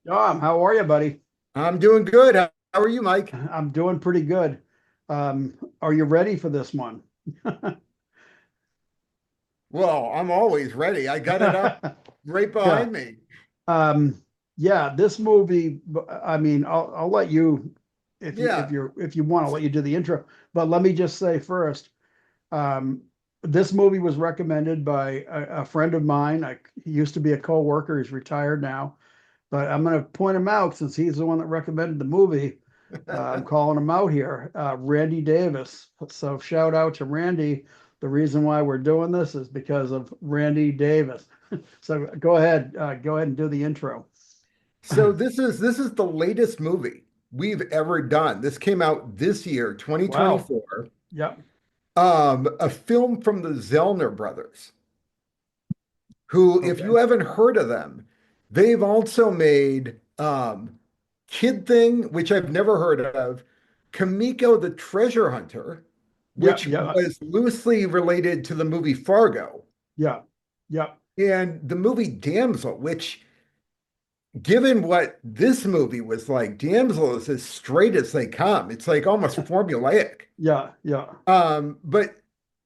Tom, how are you, buddy? I'm doing good. How are you, Mike? I'm doing pretty good. Are you ready for this one? Well, I'm always ready. I got it up right Yeah. behind me. Um, yeah, this movie, I mean, I'll let you Yeah. if you want, I'll let you do the intro. But let me just say first, um, this movie was recommended by a friend of mine. He used to be a co-worker, he's retired now, but I'm going to point him out since he's the one that recommended the movie. I'm calling him out here, Randy Davis. So shout out to Randy. The reason why we're doing this is because of Randy Davis. So go ahead and do the intro. So this is the latest movie we've ever done. This came out this year, Wow. 2024. Yep. A film from the Zellner brothers, who, if you Okay. haven't heard of them, they've also made Kid Thing, which I've never heard of, Kamiko the Treasure Hunter, Yep. which Yep. was loosely related to the movie Fargo. Yep. Yep. And the movie Damsel, which, given what this movie was like, Damsel is as straight as they come. It's like almost formulaic. Yeah. Yeah. But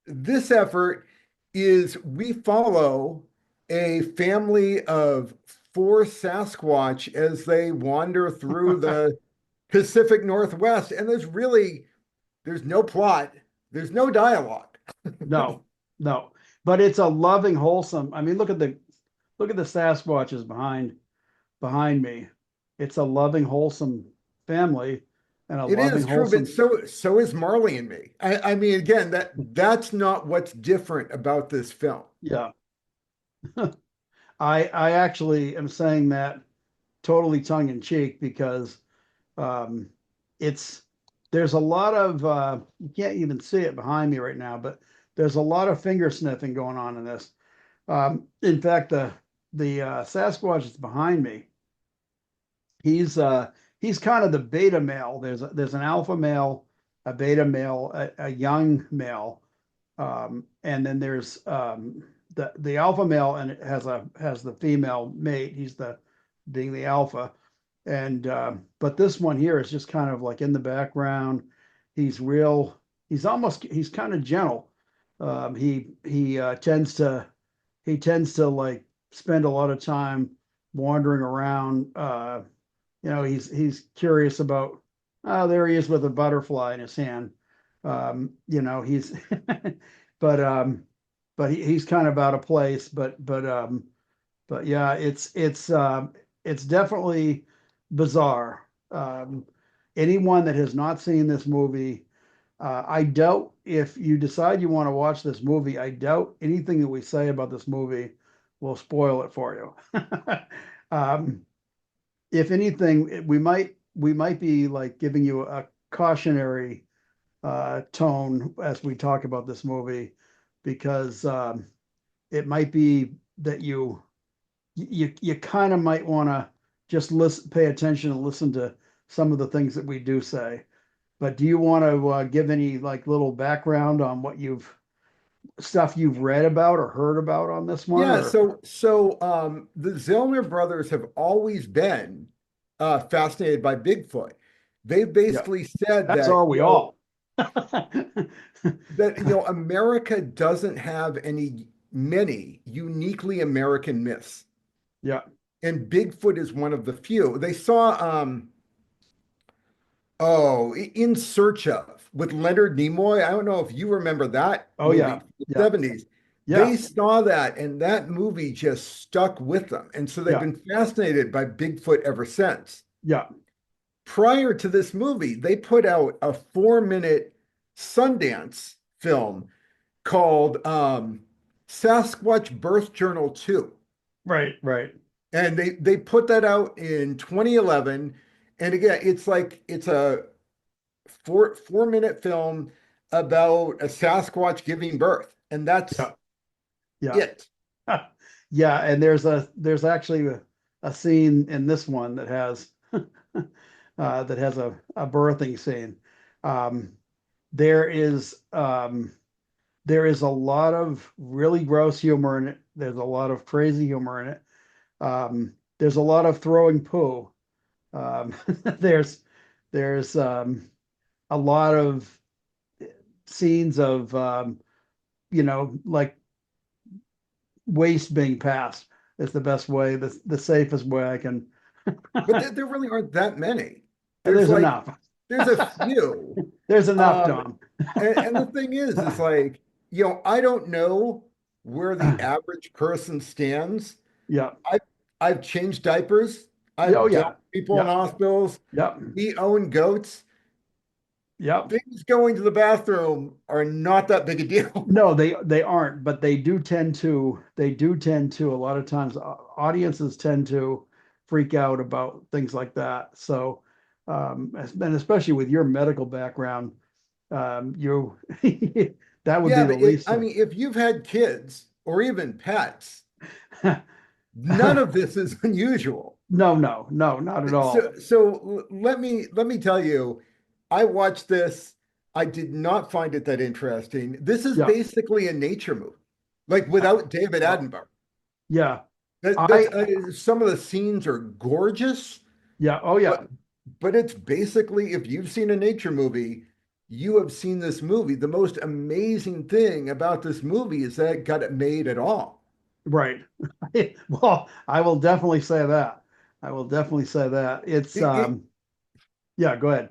this effort is we follow a family of four Sasquatch as they wander through the Pacific Northwest. And there's no plot, there's no dialogue. No. No. But it's a loving, wholesome. I mean, look at the Sasquatches behind me. It's a loving, wholesome family and a It loving, is true, but wholesome. so is Marley and Me. I mean, again, that's not what's different about this film. Yeah. I actually am saying that totally tongue in cheek because um, it's there's a lot of you can't even see it behind me right now, but there's a lot of finger sniffing going on in this. In fact, the Sasquatch that's behind me, he's uh, he's kind of the beta male. There's an alpha male, a beta male, a young male, and then there's the alpha male, and it has the female mate. He's the being the alpha, and but this one here is just kind of like in the background. He's real. He's kind of gentle. He tends to like spend a lot of time wandering around. He's curious about. Oh, there he is with a butterfly in his hand. He's but he's kind of out of place. But yeah, it's definitely bizarre. Anyone that has not seen this movie, I doubt if you decide you want to watch this movie, I doubt anything that we say about this movie will spoil it for you. um, if anything, we might be like giving you a cautionary tone as we talk about this movie because it might be that you kind of might want to just listen, pay attention and listen to some of the things that we do say. But do you want to give any like little background on what stuff you've read about or heard about on this one? Yeah, Or the Zellner brothers have always been fascinated by Bigfoot. They yeah, basically said that's are we all. America doesn't have many uniquely American myths, Yeah. and Bigfoot is one of the few. They saw In Search Of with Leonard Nimoy. I don't know if you remember that Oh movie yeah. from the Yeah. 70s. Yeah. They saw that, and that movie just stuck with them. And so they've Yeah. been fascinated by Bigfoot ever since. Yeah. Prior to this movie, they put out a 4-minute Sundance film called Sasquatch Birth Journal 2. Right. Right. And they put that out in 2011. And again, it's a four-minute film about a Sasquatch giving birth, and that's Yeah. Yeah. it. Yeah. And there's actually a scene in this one that has a birthing scene. Um, there is there is a lot of really gross humor in it. There's a lot of crazy humor in it. there's a lot of throwing poo. Um, there's there's a lot of scenes of like waste being passed is the best way, the safest way I can. But there really aren't that many. There's There's like enough. there's a few. There's enough, Um, Tom. and the thing is like, I don't know where the average person stands. Yeah. I've I've changed diapers. Oh I've yeah. dealt with people in Yeah. hospitals. Yep. We own goats. Yep. Things going to the bathroom are not that big a deal. No, they aren't, but they do tend to a lot of times audiences tend to freak out about things like that. So and especially with your medical background, you that would be Yeah, the but least I of mean, if you've had kids or even pets, none of this is unusual. no, no, no, not at all. So let me tell you, I watched this. I did not find it that interesting. This is Yeah. basically a nature movie, like Uh, without David uh, Attenborough. yeah. That's I some of the scenes are gorgeous, yeah, oh yeah. but it's basically, if you've seen a nature movie, you have seen this movie. The most amazing thing about this movie is that it got it made at all. Right. Well, I will definitely say that. I will definitely say that. It's It, it, yeah, go ahead.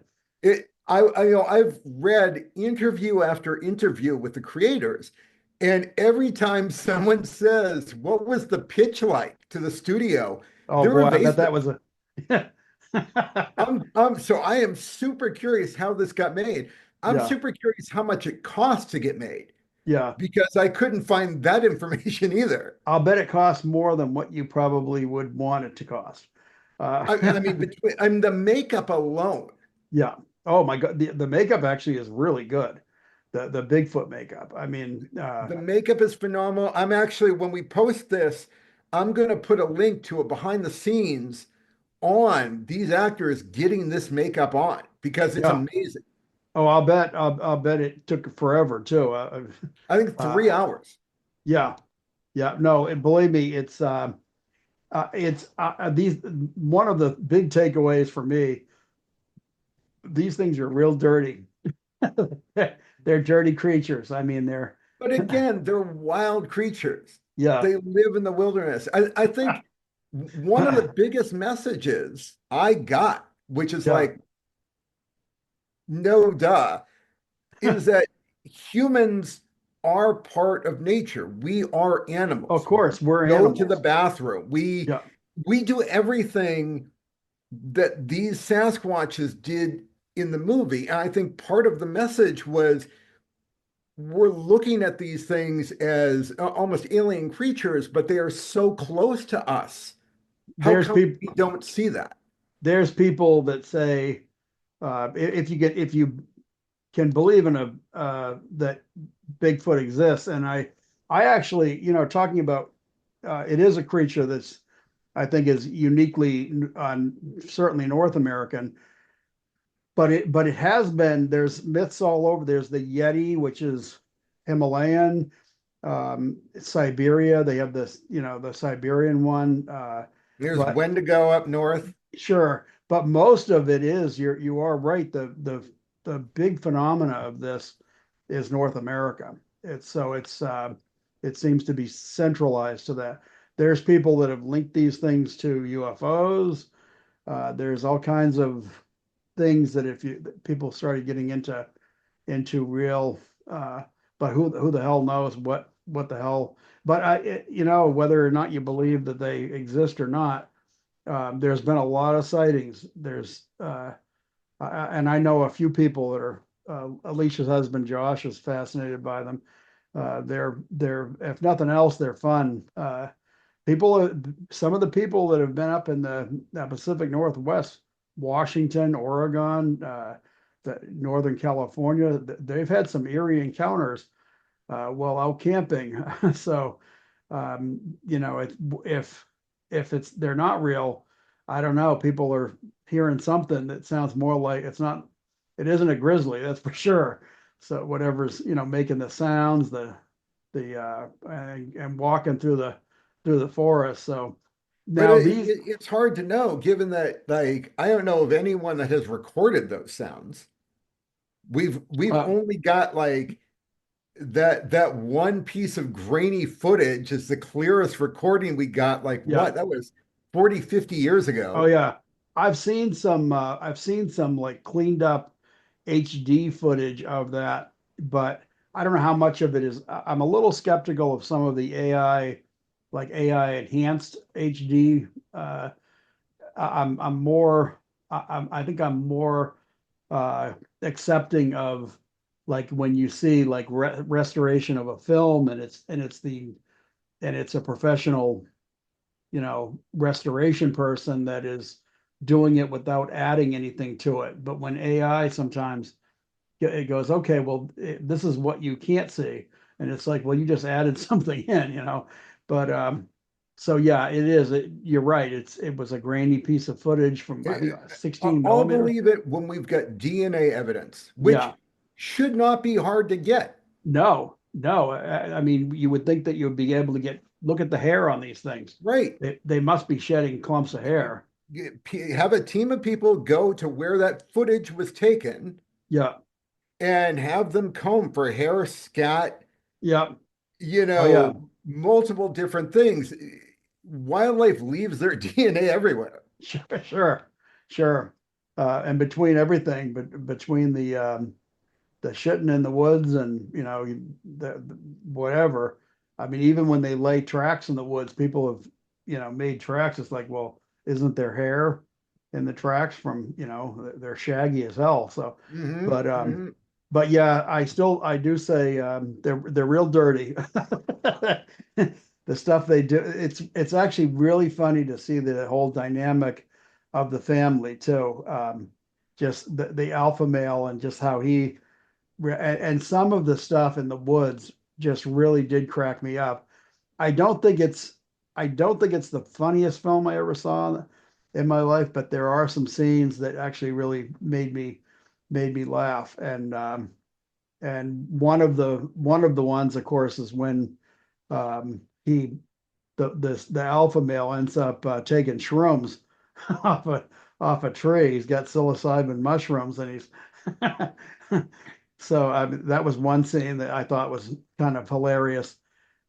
I've read interview after interview with the creators, and every time someone says, "What was the pitch like to the studio?" Oh they're boy, I bet that evasive. was a So I am super curious how this got made. I'm yeah, super curious how much it cost to get made yeah. because I couldn't find that information either. I'll bet it costs more than what you probably would want it to cost. I mean, the makeup alone, Yeah. Oh my God, the makeup actually is really good. The Bigfoot makeup. I mean, the makeup is phenomenal. I'm actually, when we post this, I'm going to put a link to a behind the scenes on these actors getting this makeup on because it's yeah. amazing. Oh, I'll bet it took forever too. I think uh, 3 hours. yeah, yeah. No, and believe me, it's these one of the big takeaways for me. These things are real dirty. They're dirty creatures. I mean, they're But again, they're wild creatures. yeah, They live in the wilderness. I think one of the biggest messages I got, which is yeah. like, no duh, is that humans are part of nature. We are Of animals. course, we're Go to the animals. bathroom. Yeah, We do everything that these Sasquatches did in the movie. And I think part of the message was we're looking at these things as almost alien creatures, but they are so close to us. How there's come people. we don't see that? There's people that say if you can believe in a that Bigfoot exists, and I actually talking about it is a creature that's I think is uniquely certainly North American, but it has been there's myths all over. There's the Yeti, which is Himalayan, Siberia. They have this the Siberian one, There's but Wendigo up north. sure, but most of it is you are right. The big phenomena of this is North America. It seems to be centralized to that. There's people that have linked these things to UFOs. There's all kinds of things that if you that people started getting into real, uh, but who the hell knows what the hell. But whether or not you believe that they exist or not, there's been a lot of sightings. And I know a few people that are. Alicia's husband Josh is fascinated by them. They're if nothing else, they're fun. People, some of the people that have been up in the Pacific Northwest, Washington, Oregon, Northern California, they've had some eerie encounters while out camping. So, if it's they're not real, I don't know. People are hearing something that sounds more like it's not. It isn't a grizzly, that's for sure. So whatever's making the sounds, the and walking through the forest. So But Now these, it's hard to know, given that, like, I don't know of anyone that has recorded those sounds. We've uh, only got like that one piece of grainy footage is the clearest recording we got, like yeah, what? That was 40, 50 years oh ago. yeah, I've seen some like cleaned up HD footage of that, but I don't know how much of it is. I'm a little skeptical of some of the AI, like AI enhanced HD. I'm more I think I'm more accepting of like when you see like restoration of a film and it's a professional, restoration person that is doing it without adding anything to it. But when AI sometimes it goes, okay, well, this is what you can't see. And it's like, well, you just added something in. But so yeah, it is. You're right. It was a grainy piece of footage from I think a 16 I'll millimeter. believe it when we've got DNA evidence, which Yeah. should not be hard to get. No, no. I mean, you would think that you would be able to look at the hair on these things. Right. They must be shedding clumps of hair. Have a team of people go to where that footage was taken Yeah. and have them comb for hair, scat, Yeah. Oh yeah. multiple different things. Wildlife leaves their DNA everywhere. Sure, sure, sure. And between everything, but between the shitting in the woods and the whatever. I mean, even when they lay tracks in the woods, people have made tracks. It's like, well, isn't there hair in the tracks from they're shaggy as hell. So, Hmm. but Hmm. but yeah, I do say they're real dirty. The stuff they do, it's actually really funny to see the whole dynamic of the family too. Just the alpha male and just how he and some of the stuff in the woods just really did crack me up. I don't think it's I don't think it's the funniest film I ever saw in my life, but there are some scenes that actually really made me laugh. And one of the ones, of course, is when he the alpha male ends up taking shrooms off a off a tree. He's got psilocybin mushrooms, and he's so that was one scene that I thought was kind of hilarious.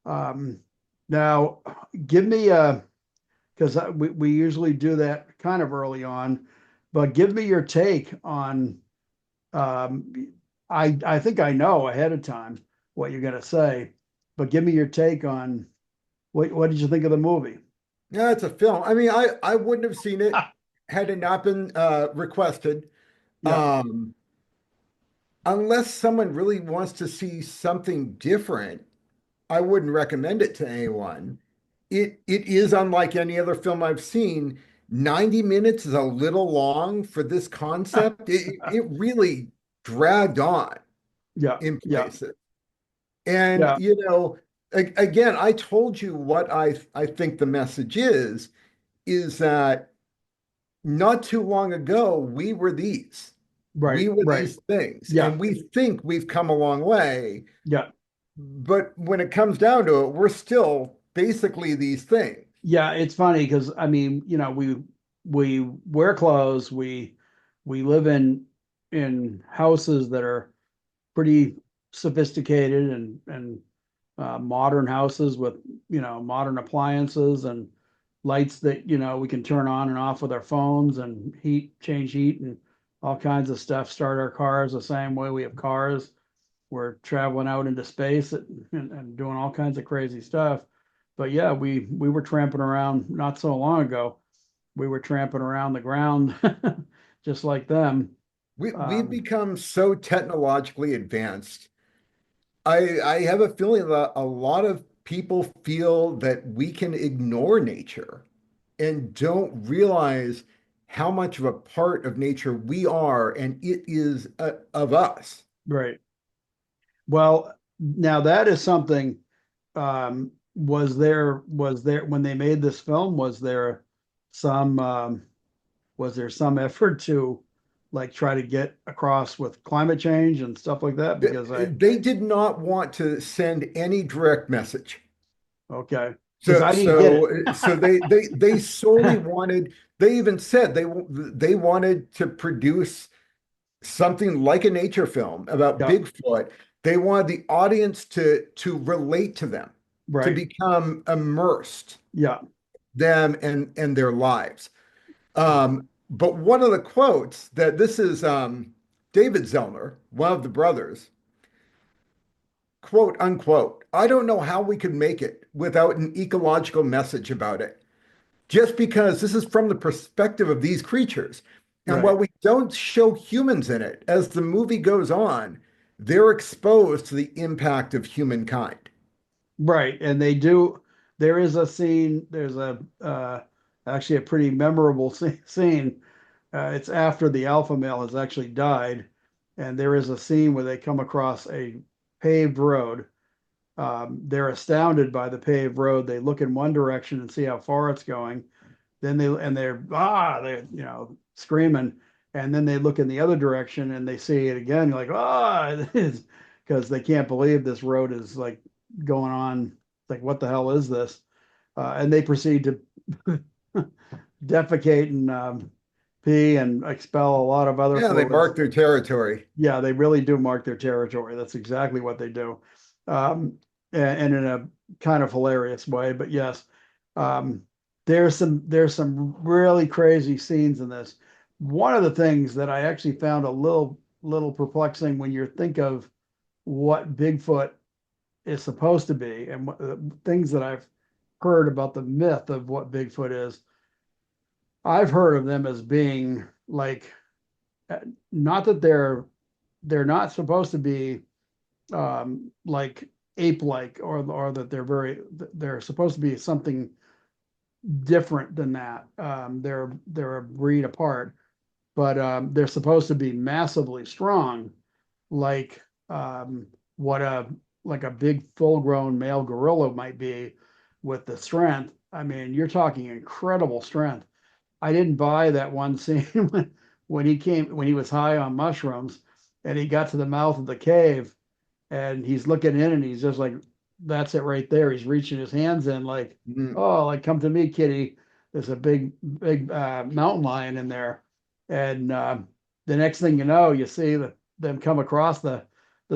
Um, Now, give me because we usually do that kind of early on, but give me your take on. Um, I think I know ahead of time what you're going to say, but give me your take on what did you think of the movie? Yeah, it's a film. I mean, I wouldn't have seen it Ah, had it not been requested. yeah, Um, unless someone really wants to see something different, I wouldn't recommend it to anyone. It is unlike any other film I've seen. 90 minutes is a little long for this concept. It really dragged on yeah, in yeah, places. And yeah, again, I told you what I think the message is that not too long ago we were these. right, We were right, these things, yeah, and we think we've come a long way. yeah. But when it comes down to it, we're still basically these things. Yeah, it's funny because I mean, we wear clothes, we live in houses that are pretty sophisticated and modern houses with modern appliances and lights that we can turn on and off with our phones and change heat and all kinds of stuff. Start our cars the same way we have cars. We're traveling out into space and doing all kinds of crazy stuff. But yeah, we were tramping around not so long ago. We were tramping around the ground just like them. We've Um, become so technologically advanced. I have a feeling that a lot of people feel that we can ignore nature and don't realize how much of a part of nature we are, and it is of us. right. Well, now that is something. Was there when they made this film? Some was there some effort to like try to get across with climate change and stuff like that? Because They did not want to send any direct message. okay, because So I didn't get it. they solely wanted. They even said they wanted to produce something like a nature film about Yeah, Bigfoot. They wanted the audience to relate to them, to right. become immersed Yeah, them and their lives. But one of the quotes that this is David Zellner, one of the brothers, quote unquote, I don't know how we could make it without an ecological message about it. Just because this is from the perspective of these creatures. And while right. we don't show humans in it, as the movie goes on, they're exposed to the impact of humankind. Right, and they do. There is a scene. There's a actually a pretty memorable scene. It's after the alpha male has actually died, and there is a scene where they come across a paved road. They're astounded by the paved road. They look in one direction and see how far it's going. Then they're screaming, and then they look in the other direction and they see it again. Like because they can't believe this road is like going on. Like what the hell is this? And they proceed to defecate and pee and expel a lot of other Yeah, they fluids. mark their territory. Yeah, they really do mark their territory. That's exactly what they do. And in a kind of hilarious way. But yes, um, there's some really crazy scenes in this. One of the things that I actually found a little perplexing when you think of what Bigfoot is supposed to be and what things that I've heard about the myth of what Bigfoot is. I've heard of them as being like uh, not that they're not supposed to be like ape-like or that they're supposed to be something different than that. They're a breed apart, but they're supposed to be massively strong, like what a like a big full-grown male gorilla might be with the strength. I mean, you're talking incredible strength. I didn't buy that one scene when he was high on mushrooms and he got to the mouth of the cave and he's looking in and he's just like, that's it right there. He's reaching his hands in like, Mm. oh, like come to me, kitty. There's a big mountain lion in there, and the next thing you know, you see them come across the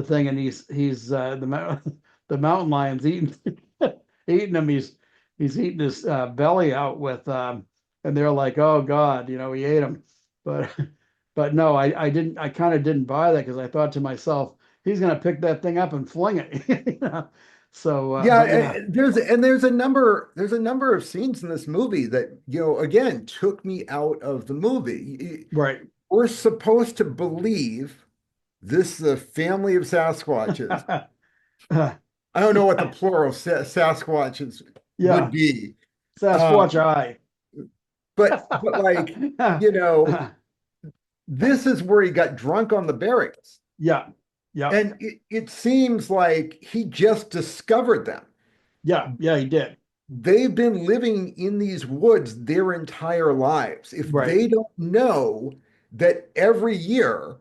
thing, and he's the mountain lion's eating eating him. He's eating his belly out with, and they're like, oh God, he ate him, but but no, I didn't. I kind of didn't buy that because I thought to myself he's going to pick that thing up and fling it. So, Yeah, but yeah, there's a number of scenes in this movie that, again, took me out of the movie. right. We're supposed to believe this is a family of Sasquatches. I don't know what the plural Sasquatches would Yeah, be. Sasquatch Um, eye. but like, you know, this is where he got drunk on the berries. Yeah, yeah, And it seems like he just discovered them. yeah, he did. They've been living in these woods their entire lives. If Right, they don't know that every year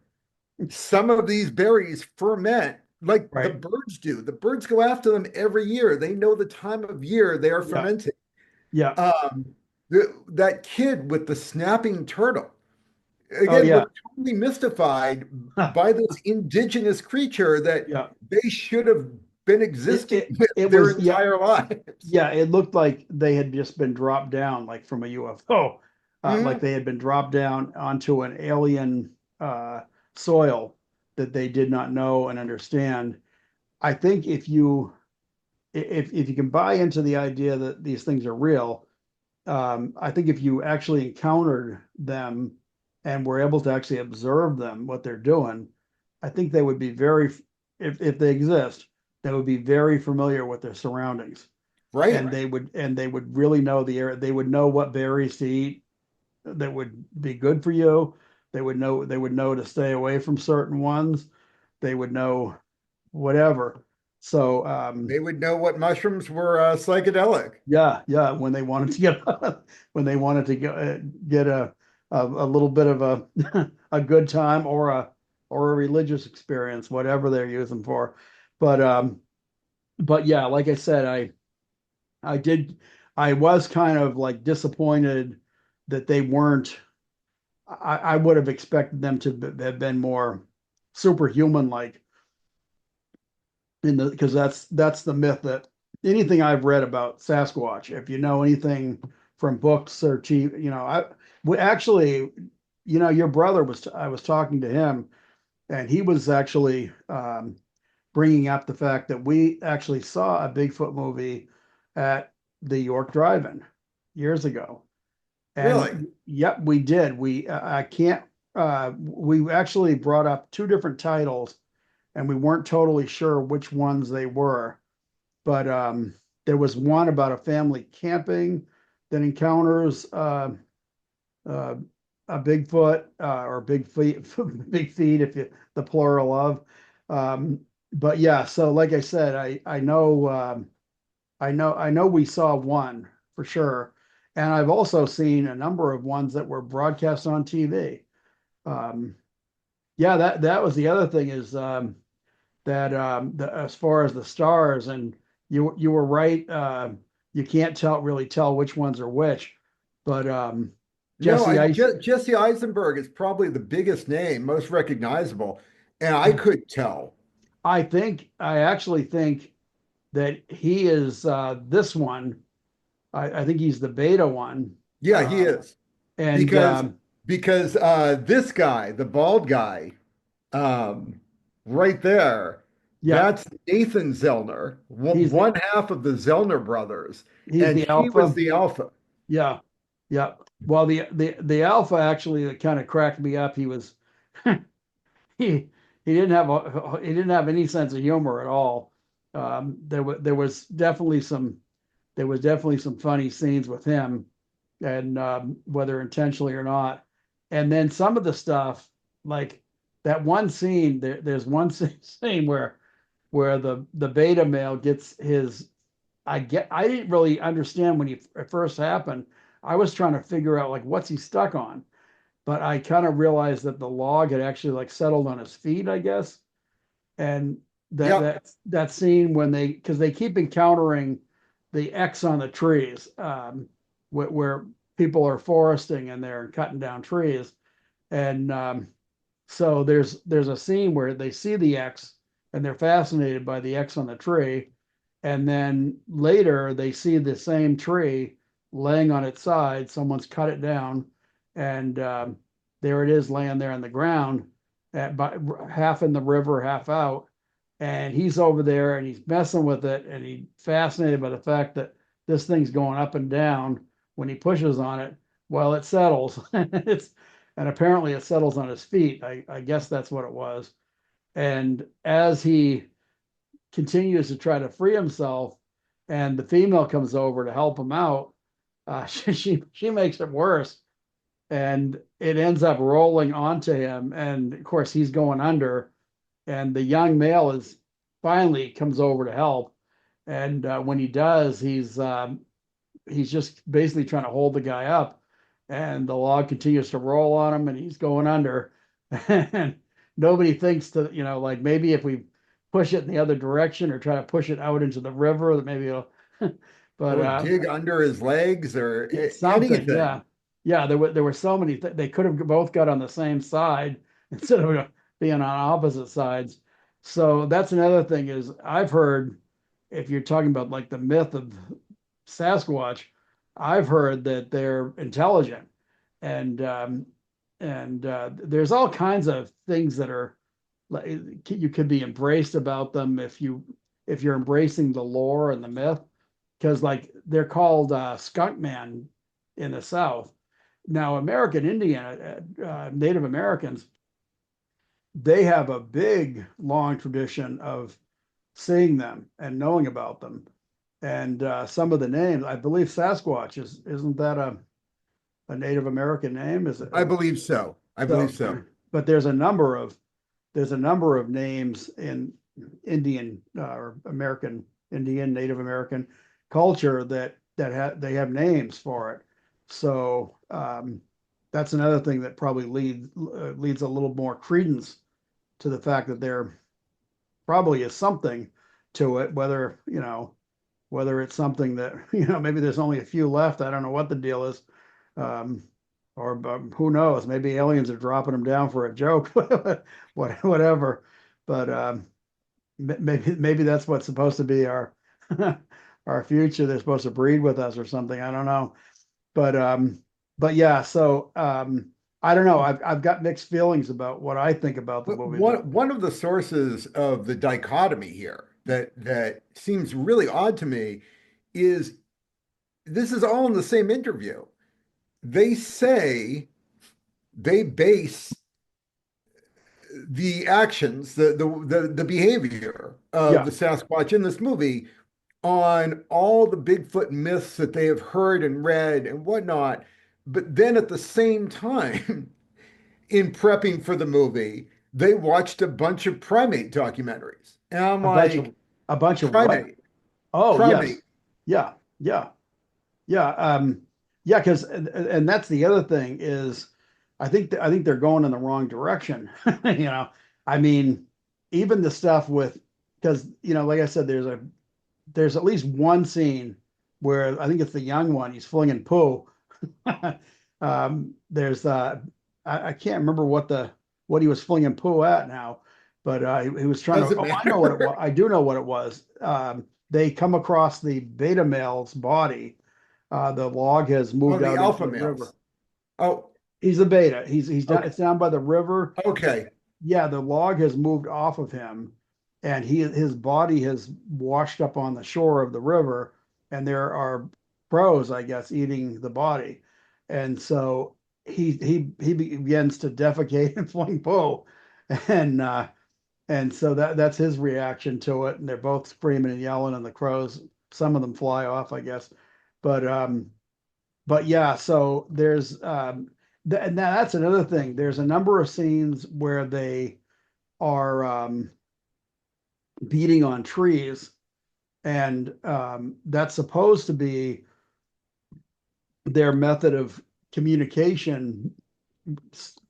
some of these berries ferment like the right. birds do, the birds go after them every year. They know the time of year they are Yeah, fermenting. yeah. Um, that kid with the snapping turtle, Oh again, we're yeah, totally mystified by this indigenous creature that yeah. they should have been It existing it with it their was yeah, entire lives. yeah. It looked like they had just been dropped down like from a UFO, like Mhm. they had been dropped down onto an alien soil that they did not know and understand. I think if you can buy into the idea that these things are real, I think if you actually encountered them and were able to actually observe them, what they're doing, I think they would be if they exist, they would be very familiar with their surroundings, Right. and they would really know the area. They would know what berries to eat that would be good for you. They would know to stay away from certain ones. They would know whatever. So They would know what mushrooms were psychedelic. yeah, yeah. When they wanted to get when they wanted to get a little bit of a a good time or a religious experience, whatever they're using for. But but yeah, like I said, I did, I was kind of like disappointed that they weren't, I would have expected them to have been more superhuman like in the, because that's the myth that anything I've read about Sasquatch, if you know anything from books or TV, we actually, your brother was, I was talking to him and he was actually bringing up the fact that we actually saw a Bigfoot movie at the York Drive-In years ago. Really? And yep, we did. I can't, we actually brought up two different titles and we weren't totally sure which ones they were. But there was one about a family camping that encounters uh, a Bigfoot or big feet, big feet, if you the plural of. Um, but yeah, so like I said, I know we saw one for sure, and I've also seen a number of ones that were broadcast on TV. Um, yeah, that was the other thing is that as far as the stars, and you were right. You can't really tell which ones are which, but No, Jesse Ice. Jesse Eisenberg is probably the biggest name, most recognizable, and I could tell. I actually think that he is this one. I think he's the beta one. Yeah, he Uh, is. and Because this guy, the bald guy, um, right there, yeah, that's Nathan Zellner, he's one half of the Zellner brothers, he's and the he was alpha. the alpha. Yeah, yeah. Well, the alpha actually that kind of cracked me up. He was he didn't have any sense of humor at all. There was definitely some funny scenes with him, and whether intentionally or not. And then some of the stuff, like that one scene, there's one scene where the beta male gets his. I didn't really understand when he it first happened. I was trying to figure out like what's he stuck on, but I kind of realized that the log had actually like settled on his feet, I guess. And Yep, that scene when because they keep encountering the X on the trees, where people are foresting and they're cutting down trees, and so there's a scene where they see the X and they're fascinated by the X on the tree, and then later they see the same tree laying on its side. Someone's cut it down, and there it is laying there on the ground, half in the river, half out. And he's over there and he's messing with it, and he's fascinated by the fact that this thing's going up and down when he pushes on it. Well, it settles. And apparently it settles on his feet. I guess that's what it was. And as he continues to try to free himself, and the female comes over to help him out, she makes it worse, and it ends up rolling onto him, and of course he's going under, and the young male is finally comes over to help, and when he does, he's just basically trying to hold the guy up, and the log continues to roll on him and he's going under. And nobody thinks to, like maybe if we push it in the other direction or try to push it out into the river, that maybe it'll, but or dig under his legs or something, yeah. anything. Yeah, there were so many they could have both got on the same side instead of being on opposite sides. So that's another thing is I've heard, if you're talking about like the myth of Sasquatch, I've heard that they're intelligent, and there's all kinds of things that are like you could be embraced about them if you're embracing the lore and the myth, because like they're called skunk man in the South. Now, American Indian, Native Americans, they have a big, long tradition of seeing them and knowing about them. And some of the names, I believe Sasquatch isn't that a Native American name? Is it? I believe so. I believe So, so. but there's a number of names in Indian or American Indian, Native American culture they have names for it. So that's another thing that probably leads a little more credence to the fact that there probably is something to it, whether whether it's something that, maybe there's only a few left. I don't know what the deal is. Um, or who knows? Maybe aliens are dropping them down for a joke, whatever. But maybe that's what's supposed to be our our future. They're supposed to breed with us or something. I don't know. But yeah. So I don't know. I've got mixed feelings about what I think about the But movie. one of the sources of the dichotomy here that seems really odd to me is this is all in the same interview. They say they base the actions, the behavior of Yeah, the Sasquatch in this movie on all the Bigfoot myths that they have heard and read and whatnot. But then at the same time, in prepping for the movie, they watched a bunch of primate documentaries. And I'm a bunch like, of a bunch of what? primate, Oh, yes. primate. Yeah, yeah, yeah. Yeah, because and that's the other thing is I think they're going in the wrong direction. I mean, even the stuff with because like I said, there's at least one scene where I think it's the young one, he's flinging poo. There's I can't remember what he was flinging poo at now, but he was trying to. Doesn't Oh, I know what it was. matter. I do know what it was. They come across the beta male's body. The log has Oh, moved the out into alpha the river. males. Oh, He's a beta. He's down. okay. It's down by the river. Okay. Yeah, the log has moved off of him, and his body has washed up on the shore of the river, and there are crows, I guess, eating the body, and so he begins to defecate and fling poo, and so that's his reaction to it, and they're both screaming and yelling, and the crows, some of them fly off, I guess, but yeah, so there's and that's another thing. There's a number of scenes where they are beating on trees, and that's supposed to be their method of communication,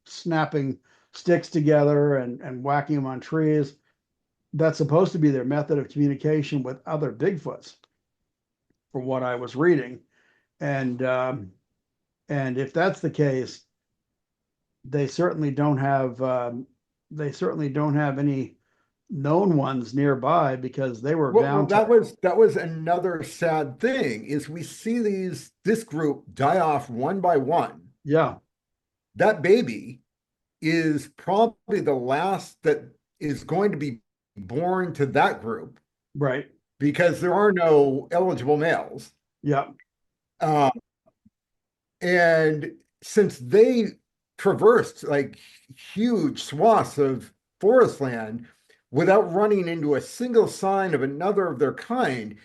snapping sticks together and whacking them on trees. That's supposed to be their method of communication with other Bigfoots, from what I was reading. And if that's the case, they certainly don't have any known ones nearby because they were Well, bound to. that was another sad thing is we see this group die off one by one. Yeah, That baby is probably the last that is going to be born to that group right. because there are no eligible males. Yeah, Uh, and since they traversed like huge swaths of forest land without running into a single sign of another of their kind,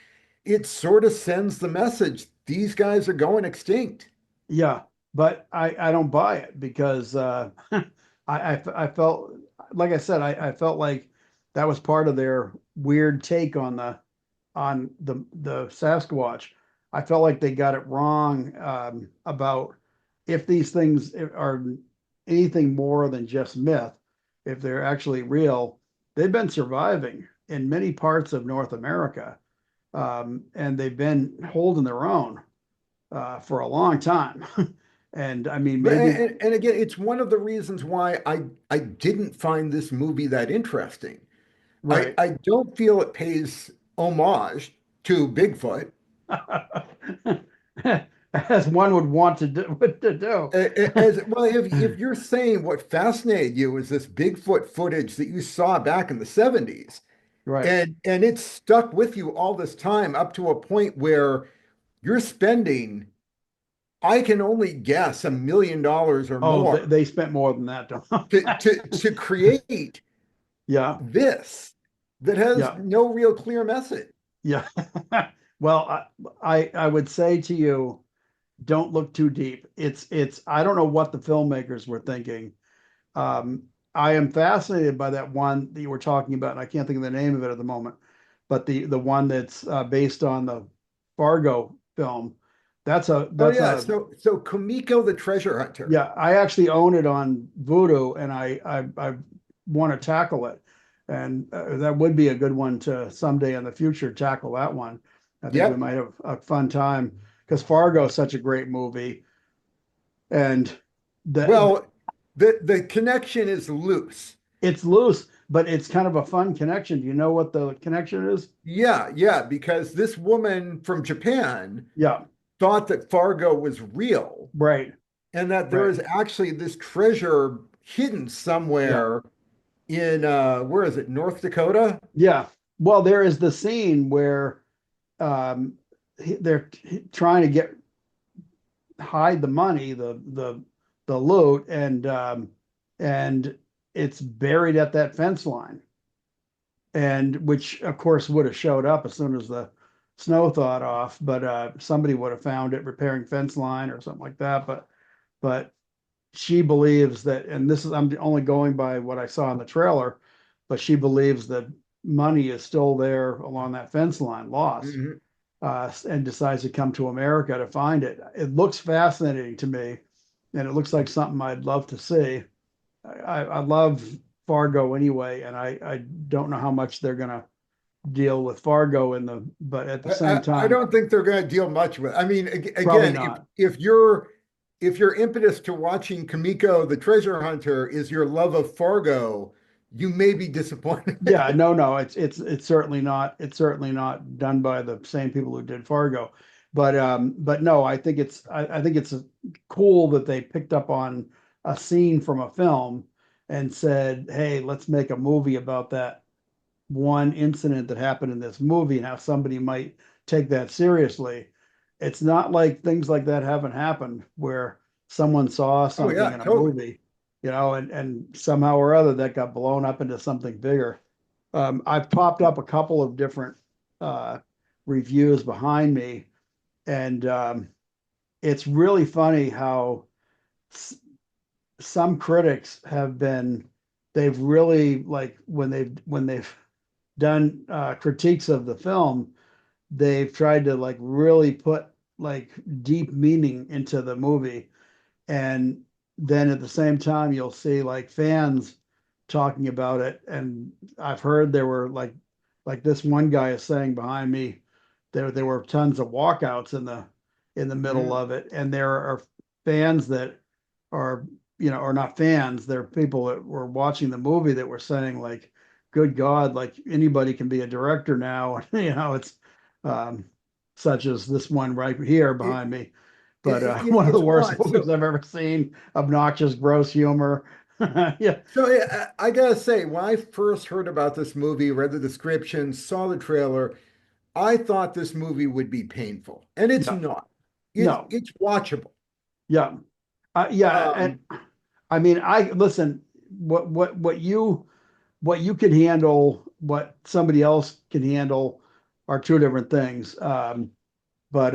it sort of sends the message these guys are going extinct. yeah, but I don't buy it because I felt like I said I felt like that was part of their weird take on the Sasquatch. I felt like they got it wrong about if these things are anything more than just myth, if they're actually real. They've been surviving in many parts of North America, and they've been holding their own for a long time. And I mean, But maybe and again, it's one of the reasons why I didn't find this movie that interesting. right. I don't feel it pays homage to Bigfoot. As one would want to do. To do. As well, if you're saying what fascinated you is this Bigfoot footage that you saw back in the 70s, Right. and it's stuck with you all this time up to a point where you're spending, I can only guess, $1 million or Oh, more they spent more than that. to create Yeah. this that has Yeah. no real clear message. Yeah. Well, I would say to you, don't look too deep. It's I don't know what the filmmakers were thinking. Um, I am fascinated by that one that you were talking about, and I can't think of the name of it at the moment, but the one that's based on the Fargo film. Oh That's yeah, a so Kumiko the treasure hunter. Yeah, I actually own it on Voodoo, and I want to tackle it, and that would be a good one to someday in the future tackle that one. I think we Yep. might have a fun time because Fargo is such a great movie, and the Well, the connection is loose. it's loose, but it's kind of a fun connection. Do you know what the connection is? Yeah, yeah, because this woman from Japan Yeah, thought that Fargo was real right, and that there right. is actually this treasure hidden Yeah, somewhere in where is it? North Dakota? yeah. Well, there is the scene where um, they're trying to get hide the money, the loot, and it's buried at that fence line, and which of course would have showed up as soon as the snow thawed off, but somebody would have found it repairing fence line or something like that. But she believes that, and this is I'm only going by what I saw in the trailer, but she believes that money is still there along that fence line, lost, Mhm. and decides to come to America to find it. It looks fascinating to me, and it looks like something I'd love to see. I love Fargo anyway, and I don't know how much they're gonna deal with Fargo but at the same I time, don't think they're going to deal much with. I mean, probably again, not. if your impetus to watching Kamiko the Treasure Hunter is your love of Fargo, you may be Yeah, disappointed. no, it's certainly not. It's certainly not done by the same people who did Fargo. But no, I think it's cool that they picked up on a scene from a film and said, "Hey, let's make a movie about that one incident that happened in this movie and how somebody might take that seriously." It's not like things like that haven't happened where someone saw Oh something yeah, in a totally. movie, and somehow or other that got blown up into something bigger. I've popped up a couple of different uh, reviews behind me, and it's really funny how s- some critics have been, they've really like when they've done critiques of the film, they've tried to like really put like deep meaning into the movie, and then at the same time you'll see like fans talking about it, and I've heard there were like this one guy is saying behind me there were tons of walkouts in the middle Mhm. of it, and there are fans that are, or not fans, there are people that were watching the movie that were saying like, good God, like anybody can be a director now. It's um, such as this one right here It, behind me, but one of the it's worst odd. movies I've ever seen. Obnoxious, gross humor. Yeah, So I gotta say, when I first heard about this movie, read the description, saw the trailer, I thought this movie would be painful, and it's yeah, not. no, It's watchable. yeah, yeah, and Um, I mean, I listen. What you can handle, what somebody else can handle, are two different things. But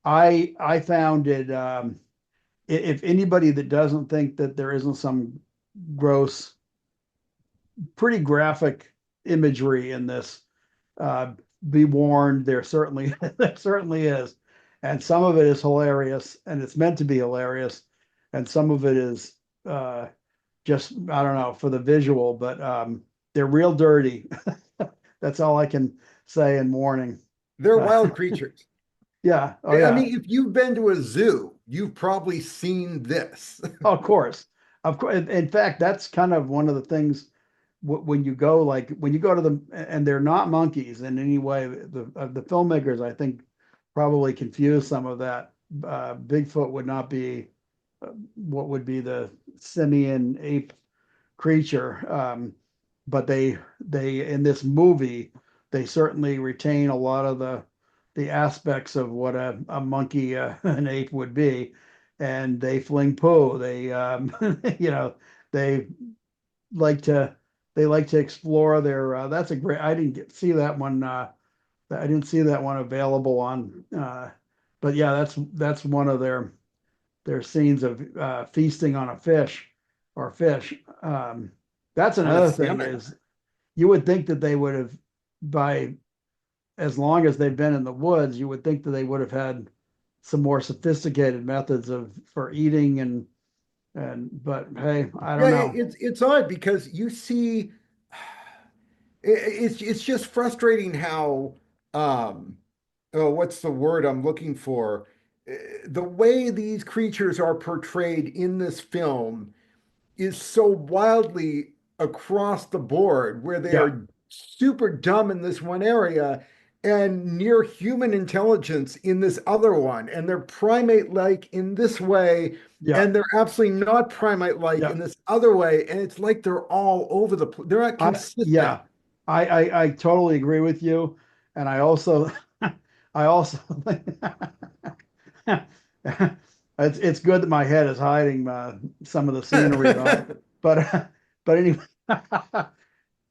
I found it. If anybody that doesn't think that there isn't some gross, pretty graphic imagery in this, uh, be warned. There certainly there certainly is, and some of it is hilarious, and it's meant to be hilarious, and some of it is just, I don't know, for the visual, but they're real dirty. That's all I can say in warning. they're Uh, wild creatures. yeah. Oh I yeah. mean, if you've been to a zoo, you've probably seen this. Oh, of course. Of course. In fact, that's kind of one of the things when you go, like when you go to them, and they're not monkeys in any way. The filmmakers, I think, probably confuse some of that. Bigfoot would not be what would be the simian ape creature. But they in this movie they certainly retain a lot of the aspects of what a monkey, an ape would be, and they fling poo. They they like to they like to explore their. That's a great. I didn't see that one. I didn't see that one available on. But yeah, that's one of their scenes of feasting on a fish or fish. Um, that's On a another thing salmon. is you would think that they would have, by as long as they've been in the woods, you would think that they would have had some more sophisticated methods of for eating, and but hey, I Yeah, don't know. it's odd because you see, it's just frustrating how um, oh, what's the word I'm looking for? The way these creatures are portrayed in this film is so wildly across the board, where they Yeah, are super dumb in this one area and near human intelligence in this other one, and they're primate-like in this way, yeah, and they're absolutely not primate-like yeah. in this other way, and it's like they're all over the place. They're not consistent. Yeah, I totally agree with you, and I also I also think it's good that my head is hiding some of the scenery though, but but anyway,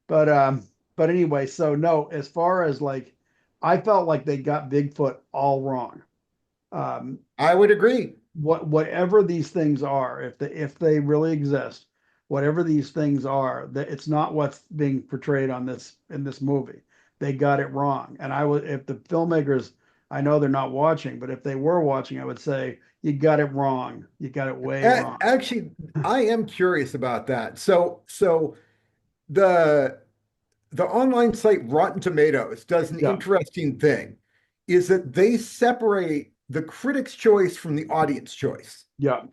but but anyway, so no, as far as like, I felt like they got Bigfoot all wrong. Um, I would agree. whatever these things are, if they really exist, whatever these things are, that it's not what's being portrayed on this in this movie. They got it wrong. And I would, if the filmmakers, I know they're not watching, but if they were watching, I would say you got it wrong. You got it way wrong. Actually, I am curious about that. So the the online site Rotten Tomatoes does an Yeah, interesting thing, is that they separate the critic's choice from the audience choice. yeah,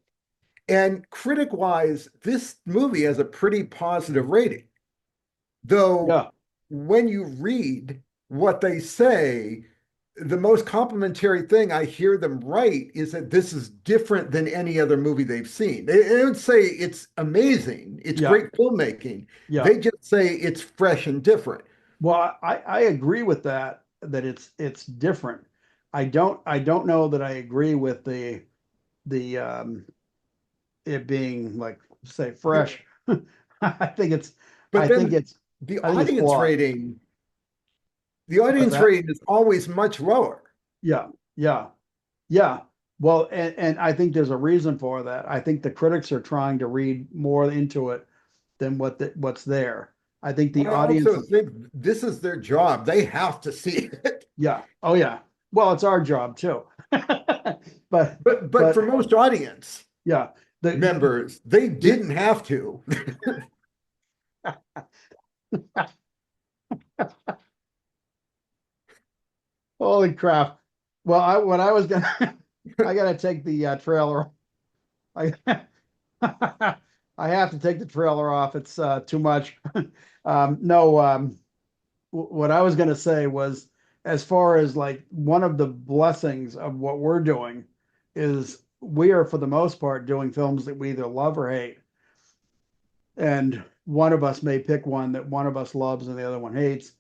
And critic-wise, this movie has a pretty positive rating. Though yeah, when you read what they say, the most complimentary thing I hear them write is that this is different than any other movie they've seen. They don't say it's amazing, it's yeah, great filmmaking. yeah. They just say it's fresh and different. Well, I agree with that, that it's different. I don't know that I agree with the it being like, say, fresh. I think it's But I think then it's the I think it's audience flawed. rating, the What's audience that? rating is always much lower. Yeah, yeah, yeah. Well, and I think there's a reason for that. I think the critics are trying to read more into it than what's there. I think the I audience also is, think this is their job. They have to see it. yeah, oh yeah. Well, it's our job too. But But but for most audience yeah, the members, they the didn't have to. holy crap. Well, what I was gonna I gotta take the trailer. I I have to take the trailer off. It's too much. No, what I was going to say was, as far as like, one of the blessings of what we're doing is we are, for the most part, doing films that we either love or hate. And one of us may pick one that one of us loves and the other one hates,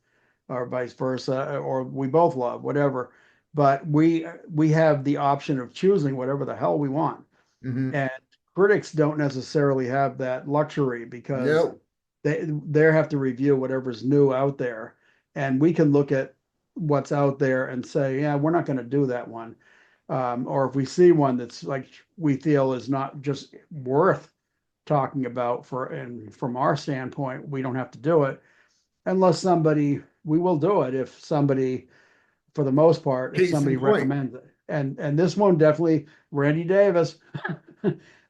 or vice versa, or we both love, whatever. But we have the option of choosing whatever the hell we want. Mhm. And critics don't necessarily have that luxury, because No. they have to review whatever's new out there. And we can look at what's out there and say, yeah, we're not going to do that one. Or if we see one that's like, we feel is not just worth talking about, for, and from our standpoint, we don't have to do it unless somebody, we will do it if somebody, for the most part, if Case somebody in point. recommends it. And this one definitely, Randy Davis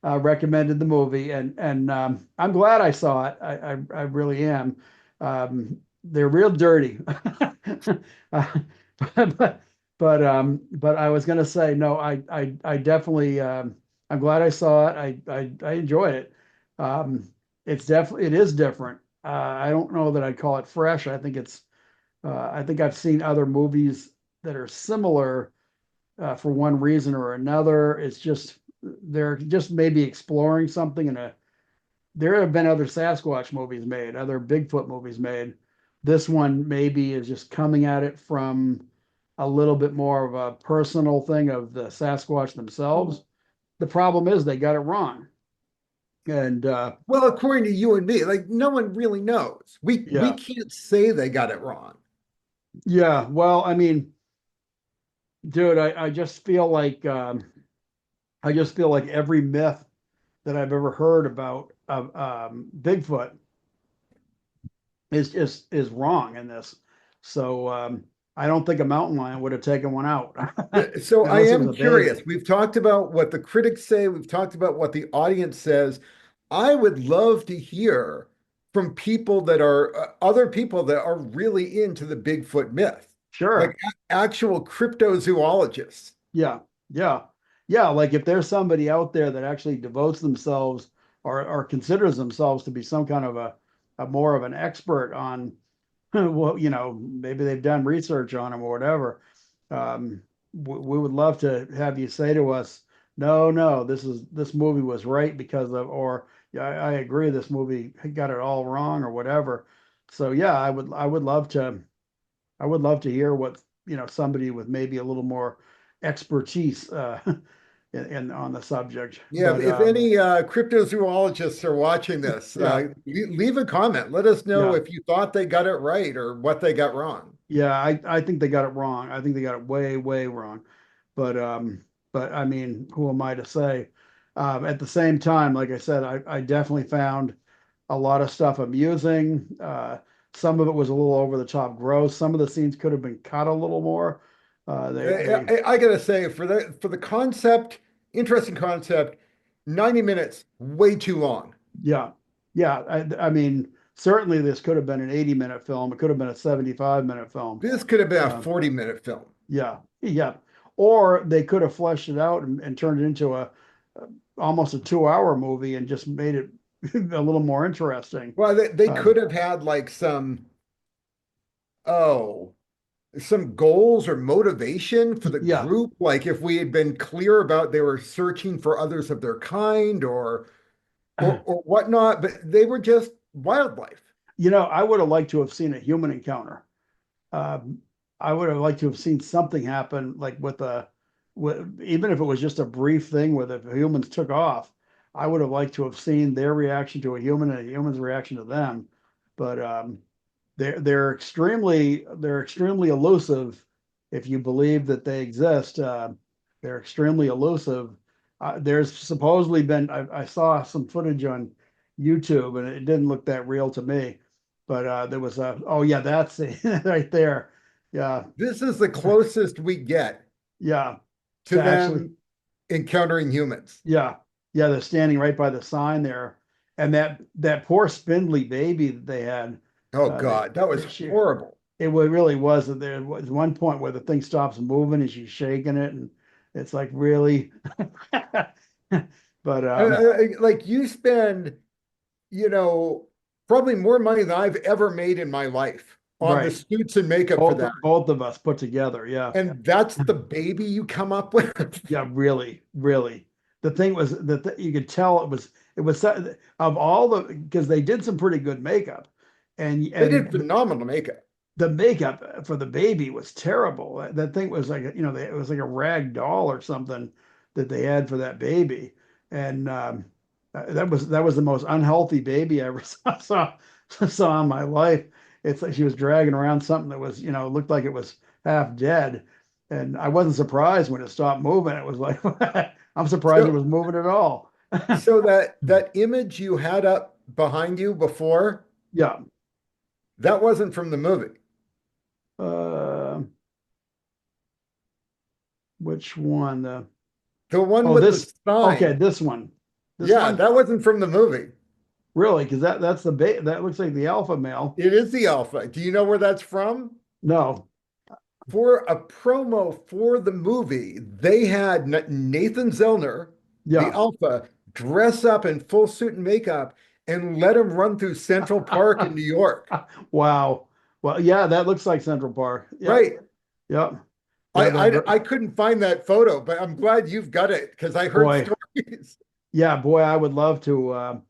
recommended the movie, and I'm glad I saw it. I really am. They're real dirty. uh, but but I was gonna say no. I definitely, I'm glad I saw it. I enjoyed it. Um, it's definitely, it is different. I don't know that I'd call it fresh. I think I've seen other movies that are similar, for one reason or another. It's just, they're just maybe exploring something in a. There have been other Sasquatch movies made, other Bigfoot movies made. This one maybe is just coming at it from a little bit more of a personal thing of the Sasquatch themselves. The problem is they got it wrong, and Well, according to you and me, like no one really knows. We yeah, can't say they got it wrong. yeah. Well, I mean, dude, I just feel like every myth that I've ever heard about of Bigfoot is wrong in this. So I don't think a mountain lion would have taken one out So I unless it was am a baby. curious. We've talked about what the critics say, we've talked about what the audience says. I would love to hear from people that are other people that are really into the Bigfoot myth. Sure. like actual cryptozoologists. Yeah, yeah, yeah. Like if there's somebody out there that actually devotes themselves or considers themselves to be some kind of a more of an expert on well, maybe they've done research on them or whatever. We would love to have you say to us, no, no, this movie was right because of, or yeah, I agree, this movie got it all wrong or whatever. So yeah, I would love to hear what, somebody with maybe a little more expertise on the subject. Yeah, But if any cryptozoologists are watching this, yeah, leave a comment. Let us know yeah, if you thought they got it right or what they got wrong. yeah. I think they got it wrong. I think they got it way, way wrong. But I mean, who am I to say? At the same time, like I said, I definitely found a lot of stuff amusing. Some of it was a little over the top gross. Some of the scenes could have been cut a little more. They I gotta say, for the concept, interesting concept, 90 minutes, way too long. Yeah, yeah. I mean, certainly this could have been an 80-minute film. It could have been a 75-minute film. This could have been a Um, 40-minute film. yeah, yeah. Or they could have fleshed it out and turned it into almost a 2-hour movie and just made it a little more interesting. Well, they Uh, could have had like oh, some goals or motivation for the yeah, group. Like if we had been clear about they were searching for others of their kind or whatnot, but they were just wildlife. I would have liked to have seen a human encounter. Um, I would have liked to have seen something happen, like even if it was just a brief thing where the humans took off. I would have liked to have seen their reaction to a human and a human's reaction to them. But they're extremely elusive. If you believe that they exist, they're extremely elusive. There's supposedly been I saw some footage on YouTube and it didn't look that real to me, but there was a oh yeah, that's it right there. Yeah, This is the closest we get yeah, to to actually, them encountering humans. yeah, yeah. They're standing right by the sign there, and that poor spindly baby that they had. Oh That God, that was that she horrible. It really was. There was one point where the thing stops moving and she's shaking it, and it's like really. But Like you spend, you know, probably more money than I've ever made in my life on the right, suits and makeup for that. both of us put together, yeah, And that's the baby you come up with. yeah, really, really. The thing was that you could tell it was of all the because they did some pretty good makeup, and They did and phenomenal makeup. the makeup for the baby was terrible. That thing was like, it was like a rag doll or something that they had for that baby. And that was the most unhealthy baby I ever saw in my life. It's like she was dragging around something that was, looked like it was half dead. And I wasn't surprised when it stopped moving. It was like, I'm surprised it So, was moving at all. so that image you had up behind you before, Yeah. that wasn't from the movie. Uh, which one? The one Oh, with the okay, sign. this one. This Yeah, one? that wasn't from the movie. Really? Because that looks like the alpha male. It is the alpha. Do you know where that's from? No. For a promo for the movie, they had Nathan Zellner, the Yeah. alpha, dress up in full suit and makeup and let him run through Central Park in New York. Wow. Well, yeah, that looks like Central Park. Yep. Right. Yep. I, Yeah, I I couldn't find that photo, but I'm glad you've got it because I heard boy. stories. Yeah, boy, I would love to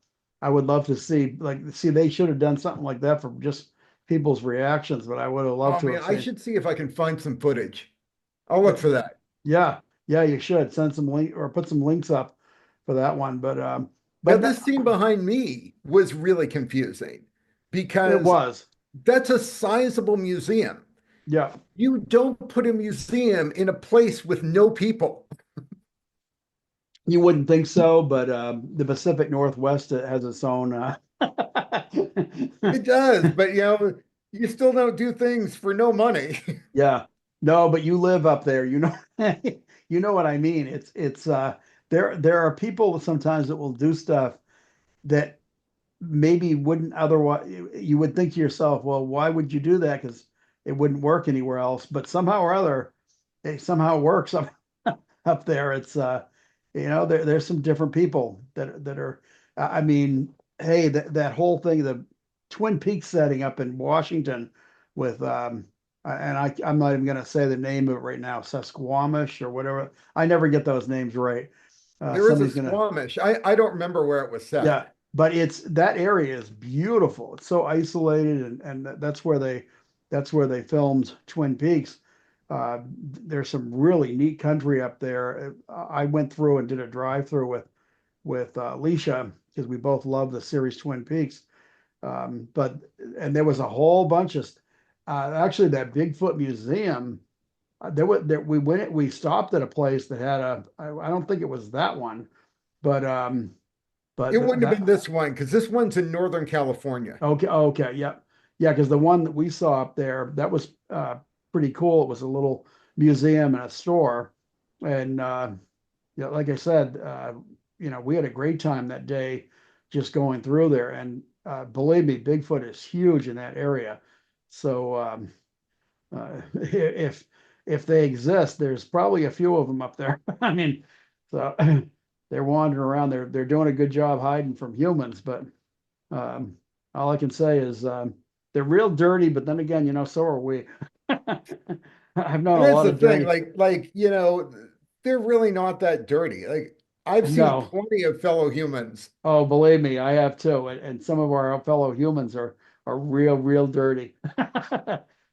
see they should have done something like that for just people's reactions, but I would have loved Oh to man, have I seen. should see if I can find some footage. I'll look for that. Yeah. Yeah, you should send some link or put some links up for that one. Now, But this scene behind me was really confusing it because was. that's a sizable museum. Yeah. You don't put a museum in a place with no people. You wouldn't think so, but the Pacific Northwest has its own. It does, but you still don't do things for no money. Yeah, no, but you live up there. You know what I mean. There are people sometimes that will do stuff that maybe wouldn't otherwise. You would think to yourself, well, why would you do that? Because it wouldn't work anywhere else. But somehow or other, it somehow works up up there. It's there's some different people that are. I mean, hey, that whole thing, the Twin Peaks setting up in Washington with and I'm not even going to say the name of it right now, Sasquamish or whatever. I never get those names right. There is a Somebody's gonna, Squamish. I don't remember where it was yeah, set. but it's that area is beautiful. It's so isolated, and that's where they filmed Twin Peaks. There's some really neat country up there. I went through and did a drive through with Alicia because we both love the series Twin Peaks. But and there was a whole bunch of actually that Bigfoot museum. We stopped at a place that had I don't think it was that one, but It wouldn't have that been this one because this one's in Northern California. okay, yeah, yeah, because the one that we saw up there that was pretty cool. It was a little museum and a store, and yeah, like I said, we had a great time that day just going through there. And believe me, Bigfoot is huge in that area. So if they exist, there's probably a few of them up there. I mean, so they're wandering around. They're doing a good job hiding from humans. But um, all I can say is they're real dirty. But then again, so are we. I've known And a that's lot the of thing, dirty. they're really not that dirty. Like I've seen No, plenty of fellow humans. oh, believe me, I have too. And some of our fellow humans are real dirty.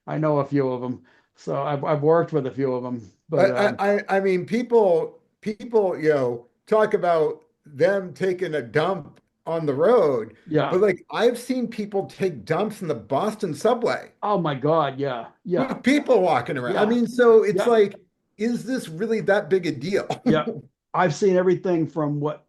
I know a few of them, so I've worked with a few of them. But I mean, people, talk about them taking a dump on the road, yeah, but like I've seen people take dumps in the Boston subway oh my God, yeah, yeah, with people walking around. I yeah, mean, so it's yeah, like, is this really that big a deal? yeah. I've seen everything from what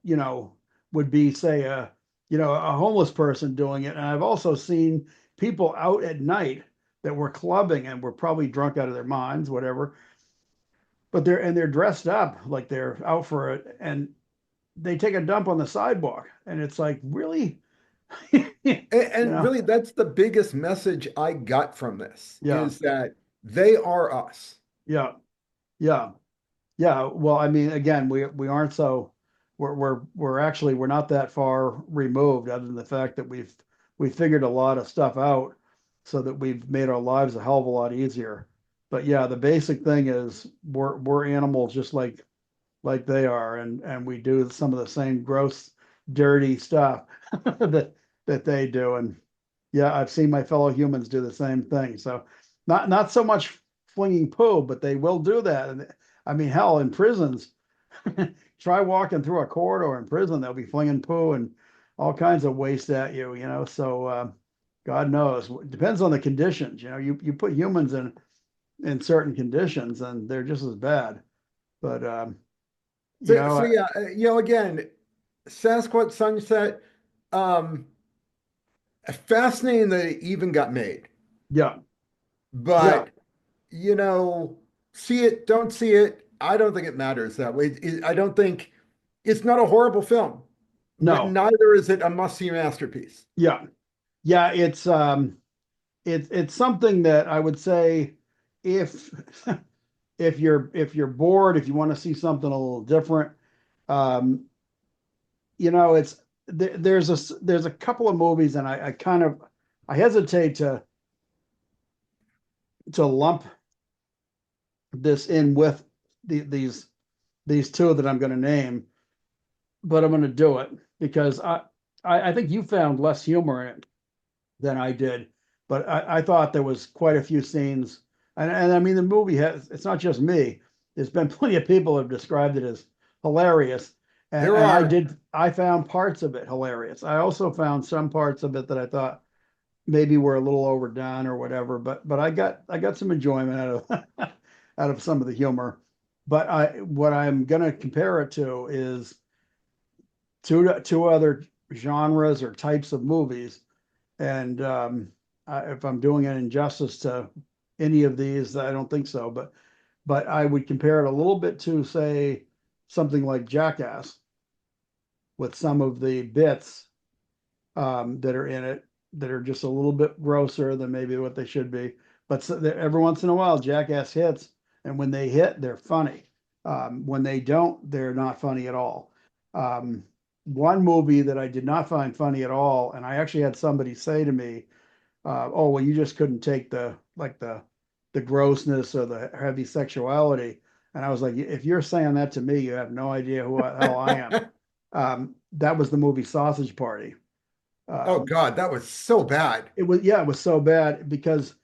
would be, say, a homeless person doing it, and I've also seen people out at night that were clubbing and were probably drunk out of their minds, whatever. But they're dressed up like they're out for it, and they take a dump on the sidewalk, and it's like, really? you And know really, that's the biggest message I got from this yeah, is that they are us. yeah, yeah, yeah. Well, I mean, again, we aren't so we're actually we're not that far removed, other than the fact that we figured a lot of stuff out, so that we've made our lives a hell of a lot easier. But yeah, the basic thing is we're animals just like they are, and we do some of the same gross, dirty stuff that they do. And yeah, I've seen my fellow humans do the same thing. So not so much flinging poo, but they will do that. And I mean, hell, in prisons, try walking through a corridor in prison, they'll be flinging poo and all kinds of waste at you. So God knows. Depends on the conditions. You put humans in certain conditions, and they're just as bad. But you So, know, so uh, yeah, again, Sasquatch Sunset, um, fascinating that it even got made. yeah, yeah, But, you know, see it, don't see it. I don't think it matters that way. I don't think it's not a horrible film, but no, neither is it a must-see masterpiece. yeah, yeah. It's something that I would say if if you're bored, if you want to see something a little different, um, it's there's a couple of movies, and I kind of I hesitate to lump this in with these two that I'm going to name, but I'm going to do it because I think you found less humor in it than I did, but I thought there was quite a few scenes, and I mean the movie has it's not just me. There's been plenty of people who have described it as hilarious, and There and are. I found parts of it hilarious. I also found some parts of it that I thought maybe were a little overdone or whatever, but I got some enjoyment out of out of some of the humor. But what I'm gonna compare it to is two other genres or types of movies. And if I'm doing an injustice to any of these, I don't think so. But I would compare it a little bit to, say, something like Jackass, with some of the bits that are in it that are just a little bit grosser than maybe what they should be. but every once in a while, Jackass hits, and when they hit, they're funny. When they don't, they're not funny at all. Um, One movie that I did not find funny at all, and I actually had somebody say to me, "Oh, well, you just couldn't take the grossness or the heavy sexuality." And I was like, "If you're saying that to me, you have no idea who the hell I am." That was the movie Sausage Party. Oh Um, God, that was so bad. it was, yeah, it was so bad because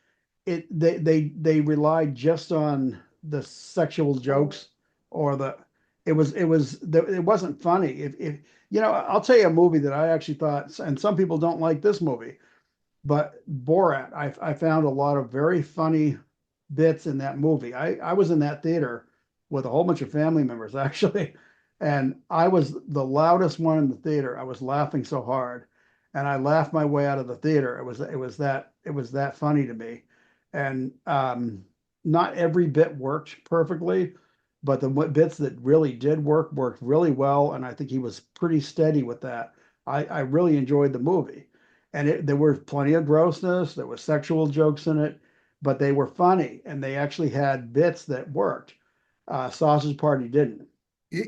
they relied just on the sexual jokes or it wasn't funny. If you know, I'll tell you a movie that I actually thought, and some people don't like this movie, but Borat, I found a lot of very funny bits in that movie. I was in that theater with a whole bunch of family members actually, and I was the loudest one in the theater. I was laughing so hard, and I laughed my way out of the theater. It was that funny to me, and not every bit worked perfectly, but the bits that really did worked really well, and I think he was pretty steady with that. I really enjoyed the movie, and there were plenty of grossness. There was sexual jokes in it, but they were funny, and they actually had bits that worked. Sausage Party didn't,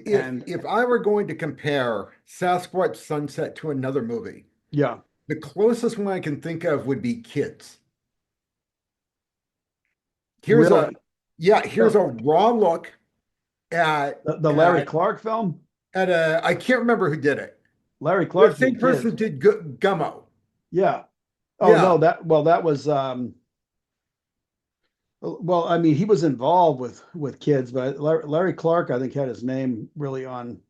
and If I were going to compare Sasquatch Sunset to another movie, yeah, the closest one I can think of would be Kids. Here's a really, here's the a raw look at the Larry Clark film. I can't remember who did it. Larry The Clark same did person Kids. did Gummo. Yeah. Oh Yeah, no, that was well, I mean, he was involved with Kids, but Larry Clark, I think, had his name really on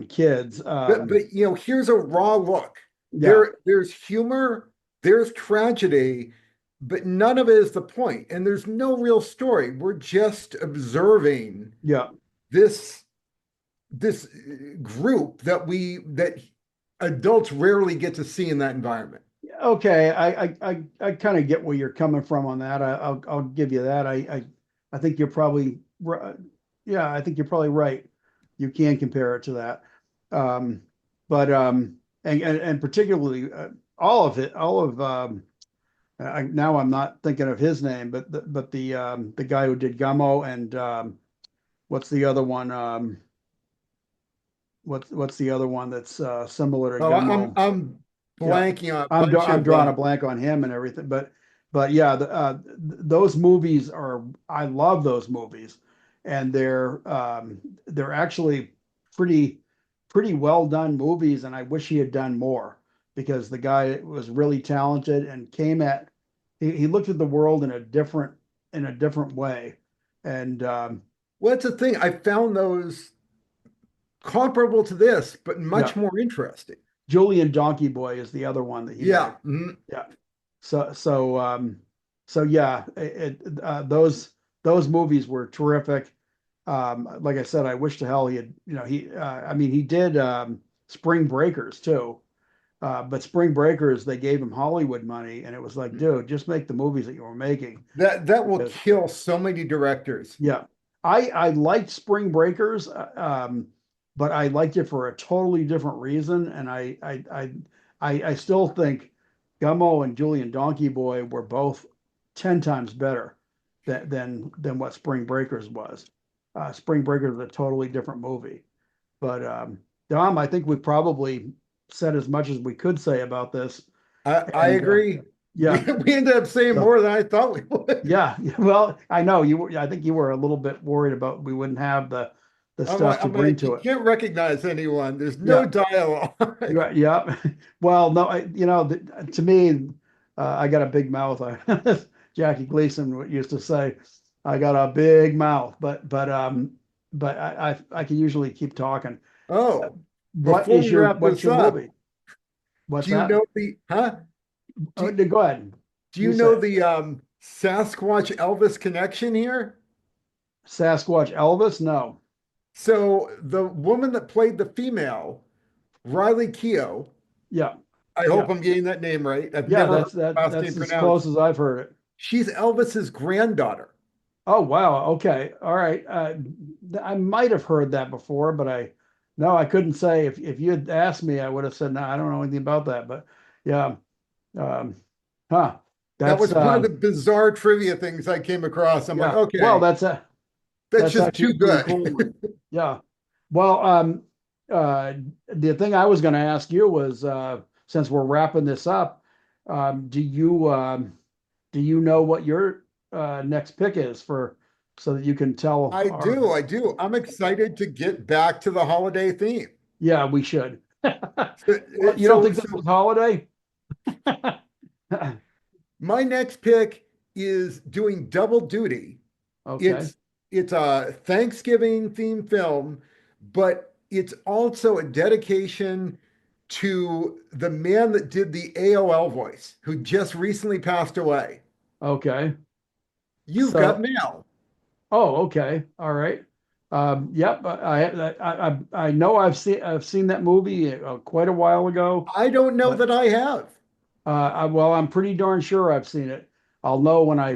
Kids. but here's a raw look. Yeah, There's humor, there's tragedy, but none of it is the point, and there's no real story. We're just observing yeah. this this group that adults rarely get to see in that environment. Okay, I kind of get where you're coming from on that. I'll give you that. I think you're probably yeah, I think you're probably right. You can compare it to that. Um, but and particularly all of now I'm not thinking of his name, but the guy who did Gummo and what's the other one? What's the other one that's similar to Oh, I'm Gummo? I'm Yeah, blanking on a bunch I'm of drawing a blank on him and everything, but yeah, those movies are I love those movies, and they're actually pretty pretty well done movies, and I wish he had done more because the guy was really talented and he looked at the world in a different way, and what's the thing? I found those comparable to this, but yeah, much more interesting. Julian Donkey Boy is the other one that he made. Yeah. Mhm. Yeah. So so um so yeah, those movies were terrific. Like I said, I wish to hell he had, I mean he did Spring Breakers too. But Spring Breakers, they gave him Hollywood money, and it was like, dude, just make the movies that you were making. That will Because kill so many directors. yeah, I liked Spring Breakers, but I liked it for a totally different reason, and I still think Gummo and Julian Donkey Boy were both 10 times better than what Spring Breakers was. Spring Breakers was a totally different movie, but Dom, I think we probably said as much as we could say about this, I and agree. We, yeah, we ended up saying so more than I thought we would. yeah, well, I know you were, I think you were a little bit worried about we wouldn't have the stuff to I'm bring like, you to it. can't recognize anyone. There's no Yeah, dialogue. yeah, yeah. Well, no, to me, I got a big mouth. Jackie Gleason used to say, "I got a big mouth," but I can usually keep talking. Oh, before we wrap What's this your up, movie? What's do you that? know the huh? Oh, Do, go ahead. do You you say know it. the Sasquatch Elvis connection here? Sasquatch Elvis? No. So the woman that played the female, Riley Keough, Yeah, I yeah, hope I'm getting that name right. I've yeah. never heard the last name That's as close pronounced. as I've heard it. She's Elvis's granddaughter. Oh wow. Okay. All right. I might have heard that before, but no, I couldn't say. If you had asked me, I would have said no. I don't know anything about that. But yeah. Um, huh. That That's was one of the bizarre trivia things I came across. I'm like, yeah. Well, okay, that's that's just actually too a pretty good. cool one. Yeah. Well, uh, the thing I was going to ask you was, since we're wrapping this up, do you know what your next pick is for, so that you can tell I our, do, I do. I'm excited to get back to the holiday theme. yeah, we should. So, Well, you don't so, think this so was holiday? my next pick is doing double duty. Okay. It's it's a Thanksgiving themed film, but it's also a dedication to the man that did the AOL voice, who just recently passed away. Okay. You've got So, mail. oh, okay. All right. Yep. I know I've seen that movie quite a while ago, I don't know but that I have. well, I'm pretty darn sure I've seen it. I'll know when I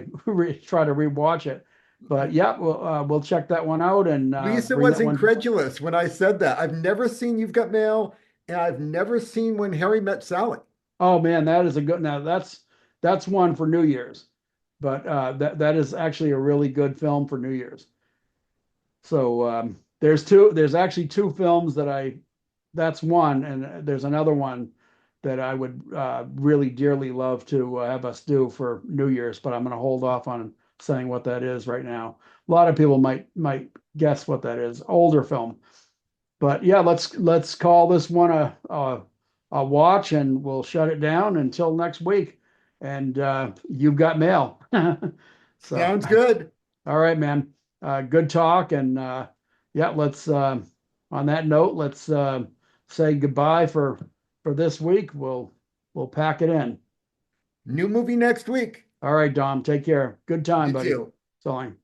try to rewatch it. But yeah, we'll check that one out and Lisa bring was that one. incredulous when I said that. I've never seen You've Got Mail, and I've never seen When Harry Met Sally. Oh man, that is a good. Now that's one for New Year's, but that is actually a really good film for New Year's. So there's actually two films that that's one, and there's another one that I would really dearly love to have us do for New Year's, but I'm going to hold off on saying what that is right now. A lot of people might guess what that is. Older film, but yeah, let's call this one a watch, and we'll shut it down until next week. And you've got mail. So, Sounds good. all right, man. Good talk, and yeah, let's on that note, let's say goodbye for this week. We'll pack it in. New movie next week. All right, Dom. Take care. Good time, You buddy. too. So long.